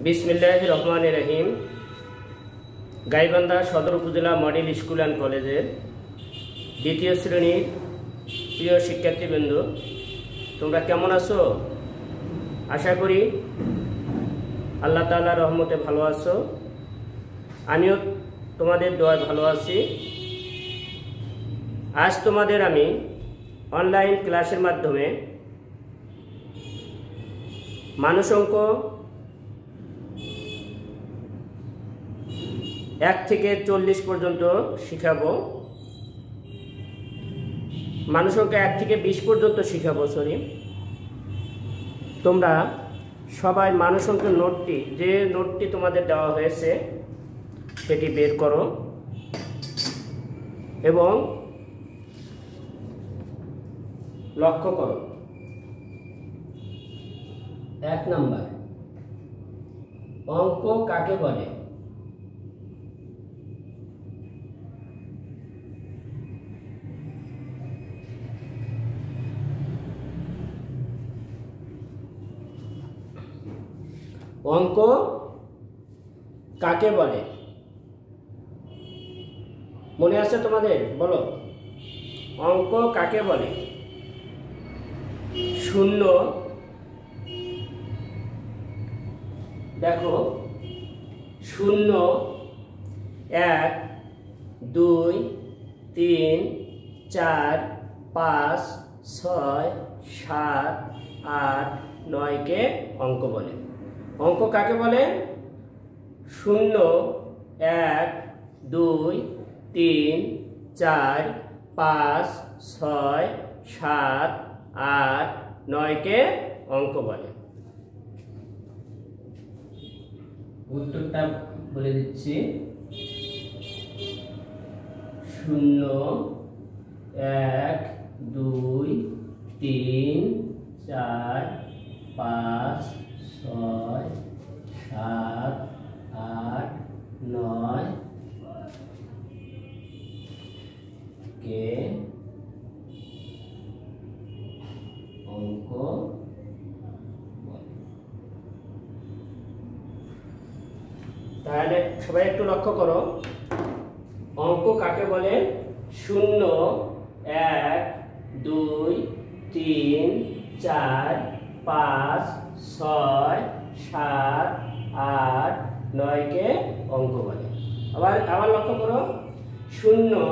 बिस्मिल्लाहिर रहमानिर रहीम। गाईबान्धा सदर उपजेला model school and कलेजर द्वितीय श्रेणीर प्रिय शिक्षार्थीबृंद, তোমরা কেমন আছো? আশা করি আল্লাহ তাআলার রহমতে ভালো আছো। আমিও তোমাদের দোয়ায় ভালো আছি। আজ তোমাদের আমি অনলাইন ক্লাসের মাধ্যমে মানুষ অঙ্ক 1 থেকে 40 পর্যন্ত শিখাবো। মানুষ অঙ্ক 1 থেকে 20 পর্যন্ত শিখাবো। তোমরা সবাই মানুষ অঙ্কের নোটটি তোমাদের দেওয়া হয়েছে সেটি বের করো এবং লক্ষ্য করো। 1 নাম্বার, অঙ্ক কাকে বলে? অঙ্ক কাকে বলে? মনে আছে তোমাদের? বলো, অঙ্ক কাকে বলে? 0, দেখো 0, 1, 2, 3, 4, 5, 6, 7, 8, 9 কে অঙ্ক বলে। অঙ্ক কাকে বলে? 0, 1, 2, 3, 4, 5, 6, 7, 8, 9 কে অঙ্ক বলে। উত্তরটা বলে দিচ্ছি। 0, 1, 2, 3, 4, 5, 6, 7, 8, 9 কে অঙ্ক বলে। তাহলে সবাই একটু লক্ষ্য করো, অঙ্ক কাকে বলে? 0, 1, 2, 3, 4, 5, 6, 7, 8, 9 কে অঙ্ক বলে। আবার লক্ষ্য করো, 0,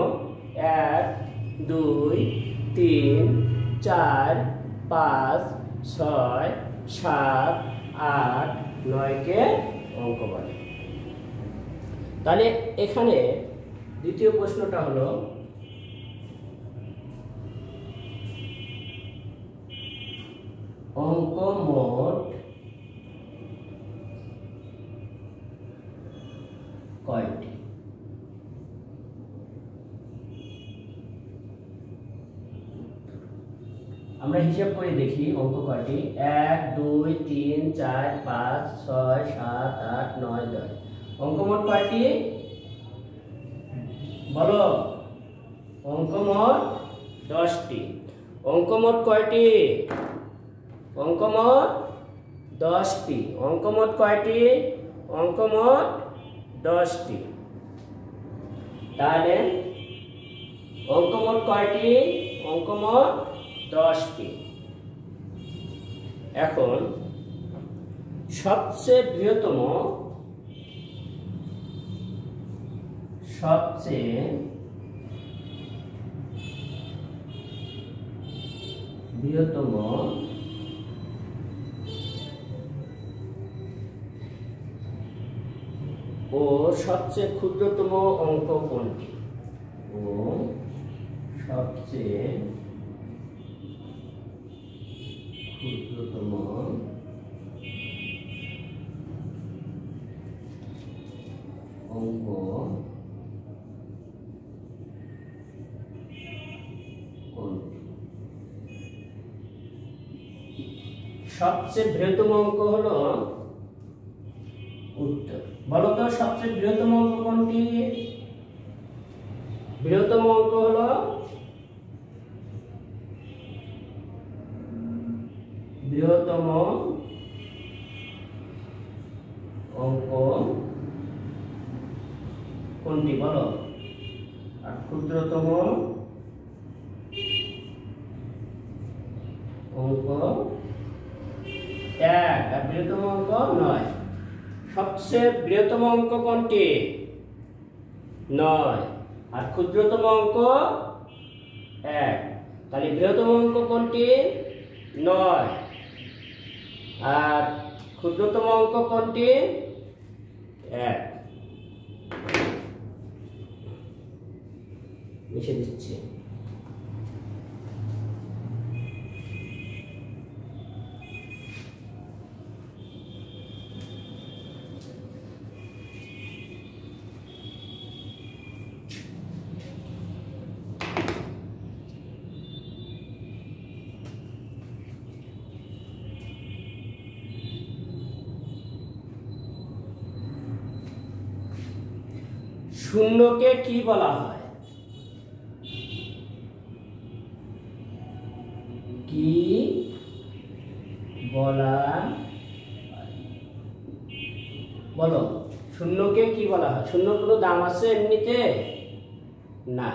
1, 2, 3, 4, 5, 6, 7, 8, 9 কে অঙ্ক বলে। তাহলে এখানে দ্বিতীয় প্রশ্নটা হলো, অঙ্ক মোট কয়টি? আমরা হিসাব করে দেখি অঙ্ক কয়টি। 1, 2, 3, 4, 5, 6, 7, 8, 9, 10। অঙ্ক মোট কয়টি? বলো। অঙ্ক মোট 10টি। অঙ্ক মোট কয়টি? অঙ্ক মোট 10টি। অঙ্ক মোট কয়টি? অঙ্ক মোট 10টি। তাহলে অঙ্ক মোট কয়টি? অঙ্ক মোট 10টি। এখন সবচেয়ে বৃহত্তম ও সবচেয়ে ক্ষুদ্রতম অঙ্ক কোনটি? ও সবচেয়ে ক্ষুদ্রতম অঙ্ক কোনটি? সবচেয়ে বৃহত্তম অঙ্ক হলো উত্তর। বলো তো, সবচেয়ে বৃহত্তম অঙ্ক কোনটি? বৃহত্তম অঙ্ক হলো বৃহত্তম অঙ্ক কোনটি বলো? আর ক্ষুদ্রতম অঙ্ক 1 আর বৃহত্তম অঙ্ক 9। সবচেয়ে বৃহত্তম অঙ্ক কোনটি? 9 আর ক্ষুদ্রতম অঙ্ক 1। তাহলে বৃহত্তম অঙ্ক কোনটি? 9 আর ক্ষুদ্রতম অঙ্ক কোনটি? 1। মিশে দিচ্ছি। শূন্যকে কি বলা হয়? কি বলা বলো? শূন্যকে কি বলা হয়? শূন্য কোনো দাম আছে এমনিতে? না।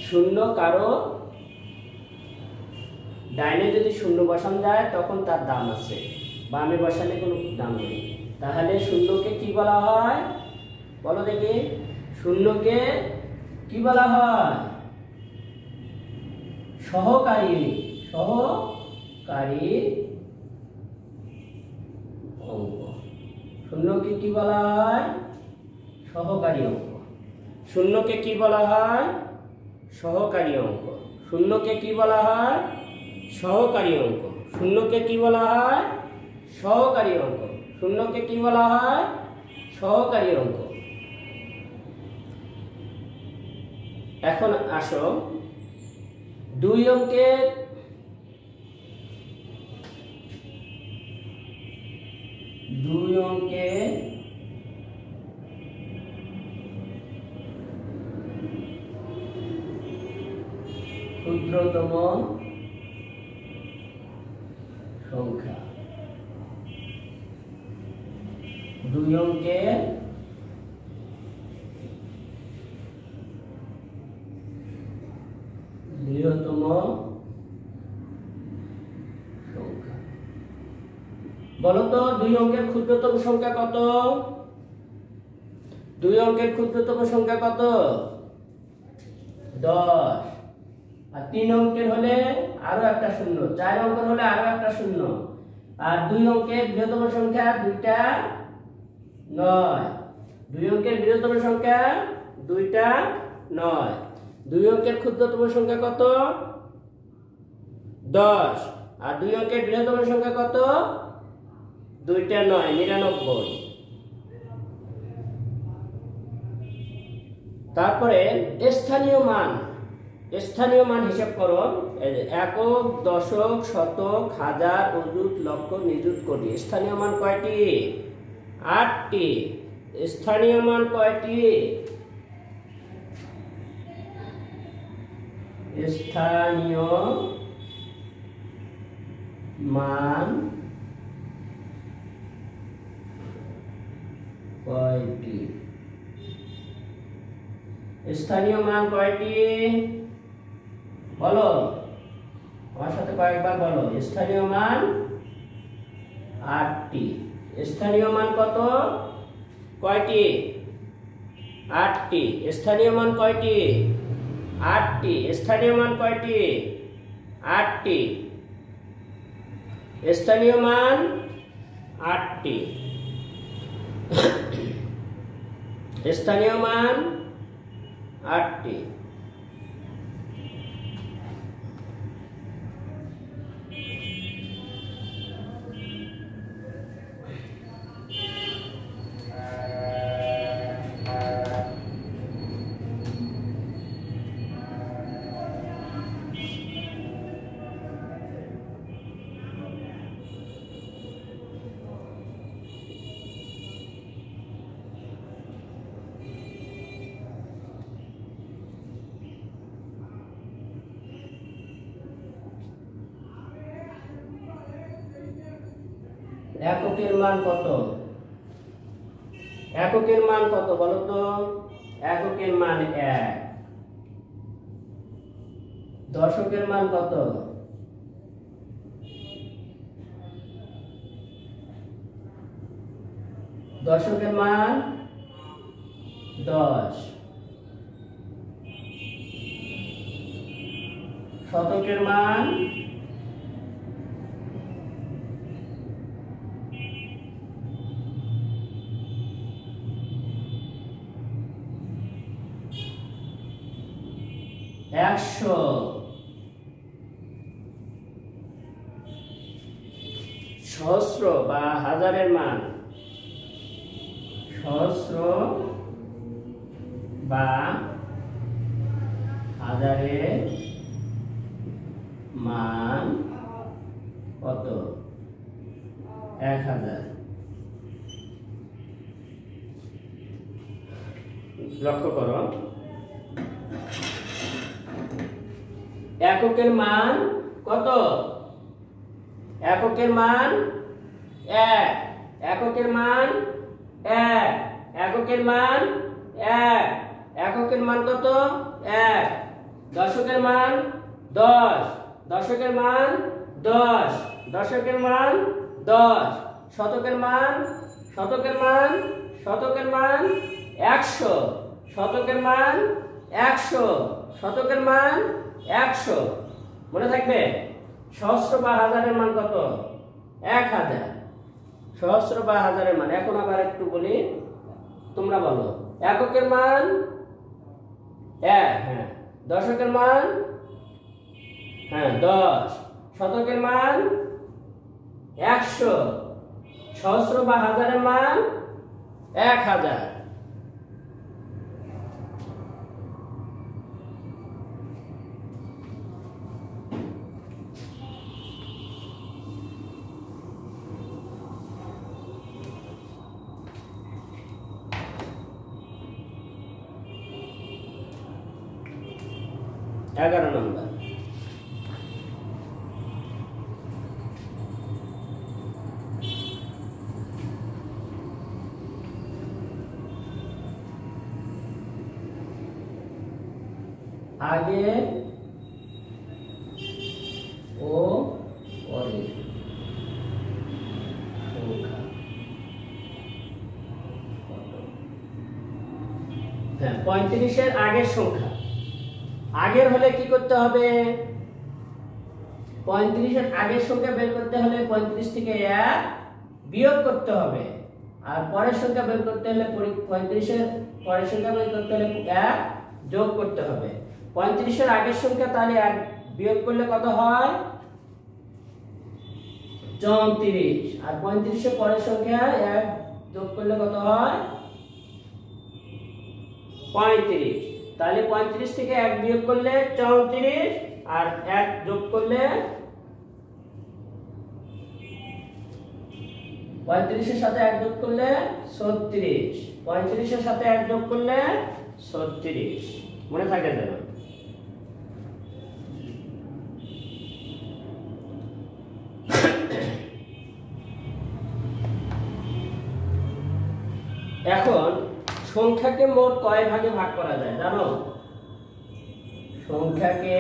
শূন্য কারো ডাইনে যদি শূন্য বসানো যায় তখন তার দাম আছে, বামে বসালে কোনো দাম নেই। তাহলে শূন্যকে কি বলা হয় বলো দেখি? শূন্যকে কি বলা হয়? সহকারী। সহকারী অঙ্ক। শূন্যকে কি বলা হয়? সহকারী অঙ্ক। শূন্যকে কি বলা হয়? সহকারী অঙ্ক। শূন্যকে কি বলা হয়? সহকারী অঙ্ক। শূন্যকে কি বলা হয়? সহকারী অঙ্ক। শূন্যকে কি বলা হয়? সহকারী অঙ্ক। এখন আসো 2 অঙ্কের ক্ষুদ্রতম সংখ্যা। 2 অঙ্কের বৃহত্তম সংখ্যা। বলো তো 2 অঙ্কের ক্ষুদ্রতম সংখ্যা কত? 2 অঙ্কের ক্ষুদ্রতম সংখ্যা কত? 10। আর 3 অঙ্কের হলে আরো একটা শূন্য, 4 অঙ্কের হলে আরো একটা শূন্য। আর 2 অঙ্কের বৃহত্তম সংখ্যা 2টা 9। 2 অঙ্কের বৃহত্তম সংখ্যা 2টা 9। 2 অঙ্কের ক্ষুদ্রতম সংখ্যা কত? 10। আর 2 অঙ্কের বৃহত্তম সংখ্যা কত? 2টা 9, 99। তারপরে স্থানীয় মান। স্থানীয় মান হিসাব করো। একক, দশক, শতক, হাজার, অযুত, লক্ষ, নিযুত, কোটি। স্থানীয় মান কয়টি? 8টি। স্থানীয় মান কয়টি? স্থানীয় মান কয়টি? স্থানীয় মান কয়টি বলো? আমার সাথে কয়েকবার বলো। স্থানীয় মান 8টি। স্থানীয় মান কত? কয়টি? 8টি। স্থানীয় মান কয়টি? 8টি। স্থানীয় মান কয়টি? 8টি। স্থানীয় মান 8টি। স্থানীয় মান 8টি। এককের মান কত? এককের মান কত বলো তো? এককের মান 1। দশকের মান কত? দশকের মান 10। শতকের মান 100। সহস্র বা হাজারের মান, সহস্র বা হাজারের মান কত? 1000। লক্ষ্য করো, এককের মান কত? এককের মান 1। এককের মান 1। এককের মান 1। এককের মান কত? 1। দশকের মান 10। দশকের মান 10। দশকের মান 10। শতকের মান, শতকের মান, শতকের মান 100। শতকের মান 100। শতকের মান 100। মনে থাকবে? সহস্র বা হাজারের মান কত? 1000। সহস্র বা হাজারের মান। এখন আবার একটু বলি, তোমরা বলো। এককের মান 1, হ্যাঁ। দশকের মান, হ্যাঁ 10। শতকের মান 100। সহস্র বা হাজারের মান 1000। এগারো নম্বর, আগে ও পরে সংখ্যা। হ্যাঁ, 35-এর আগের সংখ্যা। আগের হলে কি করতে হবে? 35-এর আগের সংখ্যা বের করতে হলে 35 থেকে 1 বিয়োগ করতে হবে, আর পরের সংখ্যা বের করতে হলে 35-এর পরের সংখ্যা বের করতে হলে 1 যোগ করতে হবে। 35-এর আগের সংখ্যা তাহলে 1 বিয়োগ করলে কত হয়? 34। আর 35-এর পরের সংখ্যা 1 যোগ করলে কত হয়? 35। তাহলে 35 থেকে 1 বিয়োগ করলে 34, আর 1 যোগ করলে 35-এর সাথে 1 যোগ করলে 36। 35-এর সাথে 1 যোগ করলে 36। মনে থাকে যেন। এখন সংখ্যাকে মোট কয় ভাগে ভাগ করা যায় জানো? সংখ্যাকে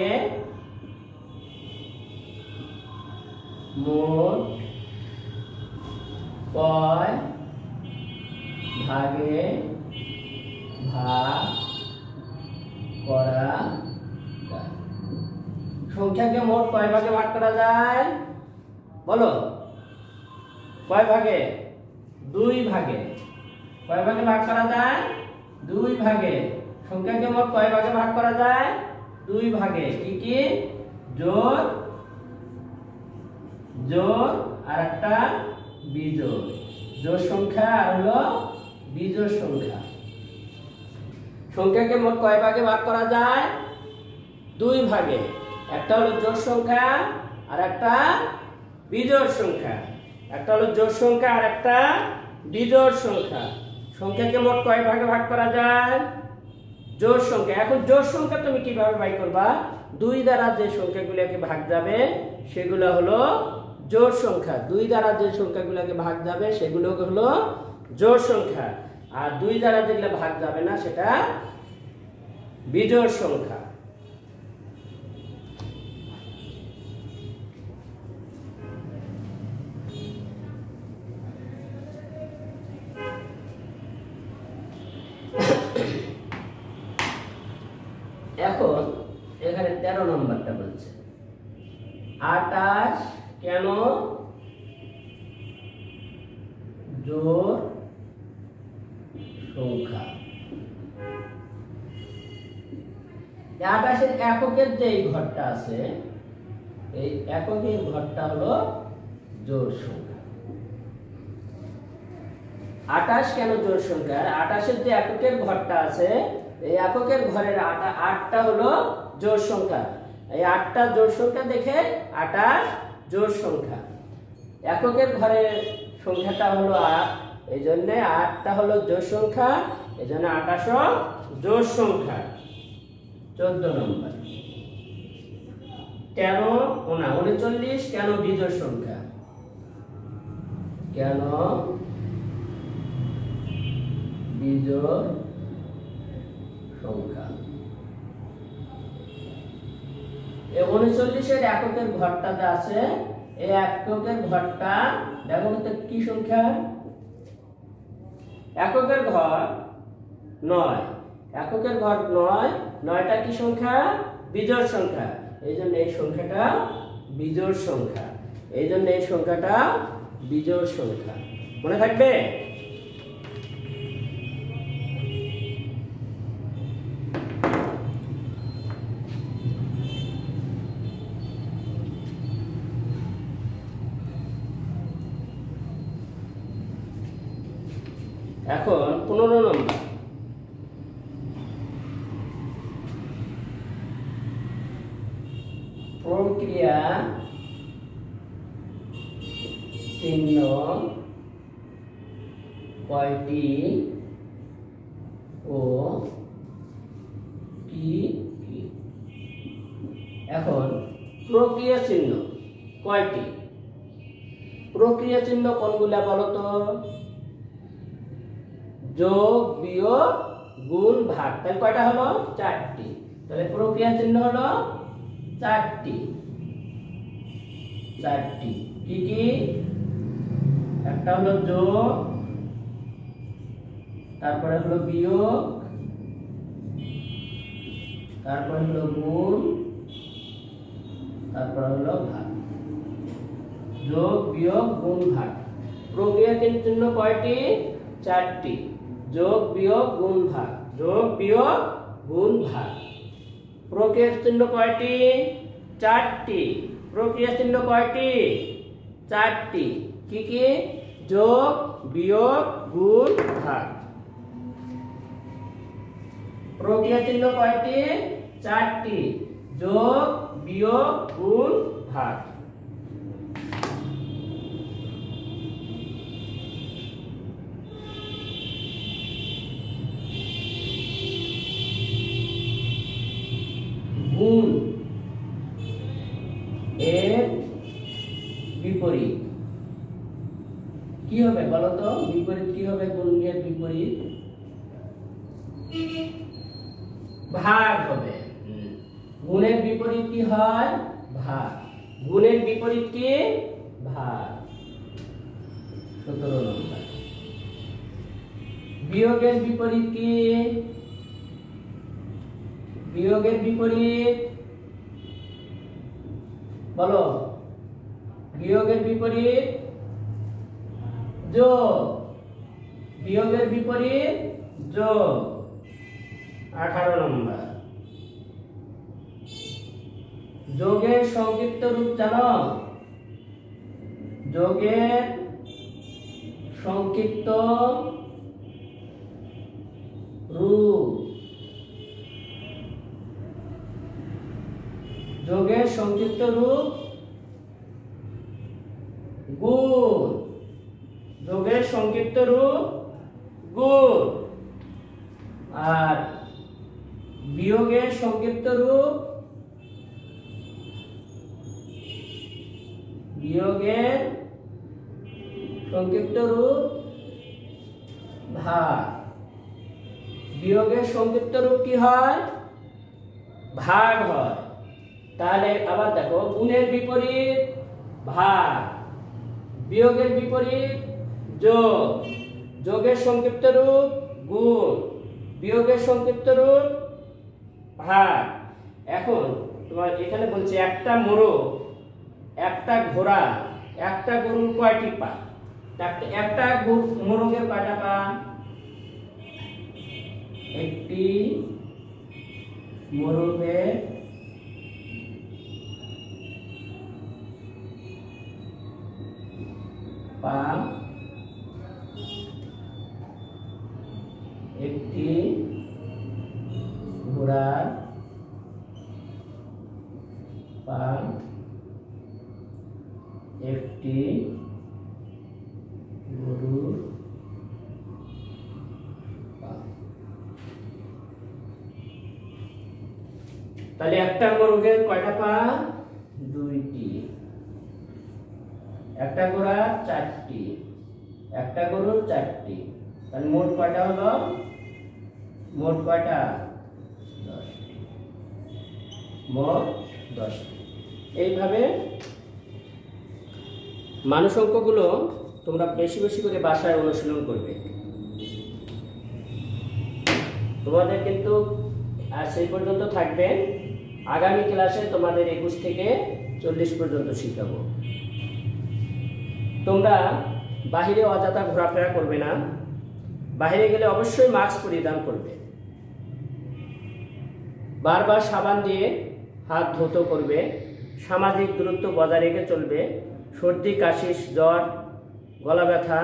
মোট কয় ভাগে ভাগ করা যায়? সংখ্যাকে মোট কয় ভাগে ভাগ করা যায় বলো? কয় ভাগে? 2 ভাগে। কয় ভাগে ভাগ করা যায়? 2 ভাগে। সংখ্যাকে মোট কয় ভাগে ভাগ করা যায়? 2 ভাগে। কি কি? জোড়, জোড় আর একটা বিজোড়। জোড় সংখ্যা আর হলো বিজোড় সংখ্যা। সংখ্যাকে মোট কয় ভাগে ভাগ করা যায়? 2 ভাগে। একটা হলো জোড় সংখ্যা আর একটা বিজোড় সংখ্যা। একটা হলো জোড় সংখ্যা আর একটা বিজোড় সংখ্যা। সংখ্যাকে মোট কয় ভাগে ভাগ করা যায়? জোড় সংখ্যা। এখন জোড় সংখ্যা তুমি কিভাবে বাই করবা? 2 দ্বারা যে সংখ্যাগুলোকে ভাগ যাবে সেগুলো হলো জোড় সংখ্যা। 2 দ্বারা যে সংখ্যাগুলোকে ভাগ যাবে সেগুলো হলো জোড় সংখ্যা। আর 2 দ্বারা দিলে ভাগ যাবে না, সেটা বিজোড় সংখ্যা। এখন এখানে 13 নম্বরটা বলছে 28 কেন জোড় সংখ্যা। 28 এর এককের যে ঘরটা আছে, এই এককের ঘরটা হলো জোড় সংখ্যা। 28 কেন জোড় সংখ্যা? 28 এর যে এককের ঘরটা আছে, এই এককের ঘরের 8টা হলো জোড় সংখ্যা। এই 8টা জোড় সংখ্যা দেখে 28 জোড় সংখ্যা। এককের ঘরের সংখ্যাটা হলো 8, এই জন্য 8টা হলো জোড় সংখ্যা, এই জন্য 28 জোড় সংখ্যা। 14 নম্বর 39 কেন বিজোড় সংখ্যা। কেন বিজোড় সংখ্যা? এই 39 এর এককের ঘরটাতে আছে, এই এককের ঘরটা দেখো তো কি সংখ্যা? এককের ঘর 9, এককের ঘর 9, 9টা কি সংখ্যা? বিজোড় সংখ্যা। এই জন্য এই সংখ্যাটা বিজোড় সংখ্যা, এই জন্য এই সংখ্যাটা বিজোড় সংখ্যা। মনে থাকবে? এখন 15 নম্বর প্রক্রিয়া চিহ্ন কয়টি ও কি কি? এখন প্রক্রিয়া চিহ্ন কয়টি? প্রক্রিয়া চিহ্ন কোনগুলা বলো তো? যোগ, বিয়োগ, গুণ, ভাগ। তাহলে কয়টা হলো? 4টি। তাহলে প্রক্রিয়া চিহ্ন হলো 4টি। কি কি? একটা হলো যোগ, তারপরে হলো বিয়োগ, তারপরে হলো গুণ, তারপরে হলো ভাগ। যোগ, বিয়োগ, গুণ, ভাগ। প্রক্রিয়া চিহ্ন কয়টি? 4টি। যোগ, বিয়োগ, গুণ, ভাগ। যোগ, বিয়োগ, গুণ, ভাগ। প্রক্রিয়া চিহ্ন কয়টি? 4টি। প্রক্রিয়া চিহ্ন কয়টি? 4টি। কি কি? যোগ, বিয়োগ, গুণ, ভাগ। প্রক্রিয়া চিহ্ন কয়টি? 4টি। যোগ, বিয়োগ, গুণ, ভাগ। গুণ এর বিপরীত কি হবে বলো তো? বিপরীত কি হবে? গুণের বিপরীত ভাগ হবে। গুণের বিপরীত কি হয়? ভাগ। গুণের বিপরীত কি? ভাগ। 17 নম্বর বিয়োগের বিপরীত কি? বিয়োগের বিপরীত বলো। বিয়োগের বিপরীত যোগ। বিয়োগের বিপরীত যোগ। 18 নম্বর যোগের সংক্ষিপ্ত রূপ জানো? যোগের সংক্ষিপ্ত রূপ। যোগের সংক্ষিপ্ত রূপ গুণ। যোগের সংক্ষিপ্ত রূপ গুণ। আর বিয়োগের সংক্ষিপ্ত রূপ বিয়োগের সংক্ষিপ্ত রূপ ভাগ। ভাগ। বিয়োগের সংক্ষিপ্ত রূপ কি হয়? ভাগ হয়। তাহলে আবার দেখো, গুণের বিপরীত ভাগ, বিয়োগের বিপরীত যোগ, যোগের সংক্ষিপ্ত রূপ গুণ, বিয়োগের সংক্ষিপ্ত রূপ ভাগ। এখন তোমার এখানে বলছে একটা মোরগ, একটা ঘোড়া, একটা গরুর কয়টি পা? একটা মোরগের কয়টা পা? একটি মোরগের পা, একটি ঘোড়ার পা, একটি গরুর পা। তাহলে একটা মোরগের কয়টা পা? দুইটি। একটা ঘোড়ার চারটি, একটা গরুর চারটি। তাহলে মোট কয়টা হলো? মোট কয়টা? 10টি। মোট 10টি। এইভাবে মানুষ অঙ্কগুলো তোমরা বেশি বেশি করে বাসায় অনুশীলন করবে। তোমাদের কিন্তু আর সেই পর্যন্ত থাকবে। আগামী ক্লাসে তোমাদের 21 থেকে 40 পর্যন্ত শিখাবো। তোমরা বাহিরে অযথা ঘোরাফেরা করবে না। বাইরে গেলে অবশ্যই মাস্ক পরিধান করবে। বারবার সাবান দিয়ে হাত ধৌত করবে। সামাজিক দূরত্ব বজায় রেখে চলবে। সর্দি, কাশি, জ্বর, গলা ব্যথা,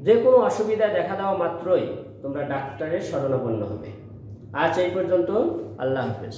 যে কোনো অসুবিধা দেখা দেওয়া মাত্রই তোমরা ডাক্তারের শরণাপন্ন হবে। আজ এই পর্যন্ত। আল্লাহ হাফেজ।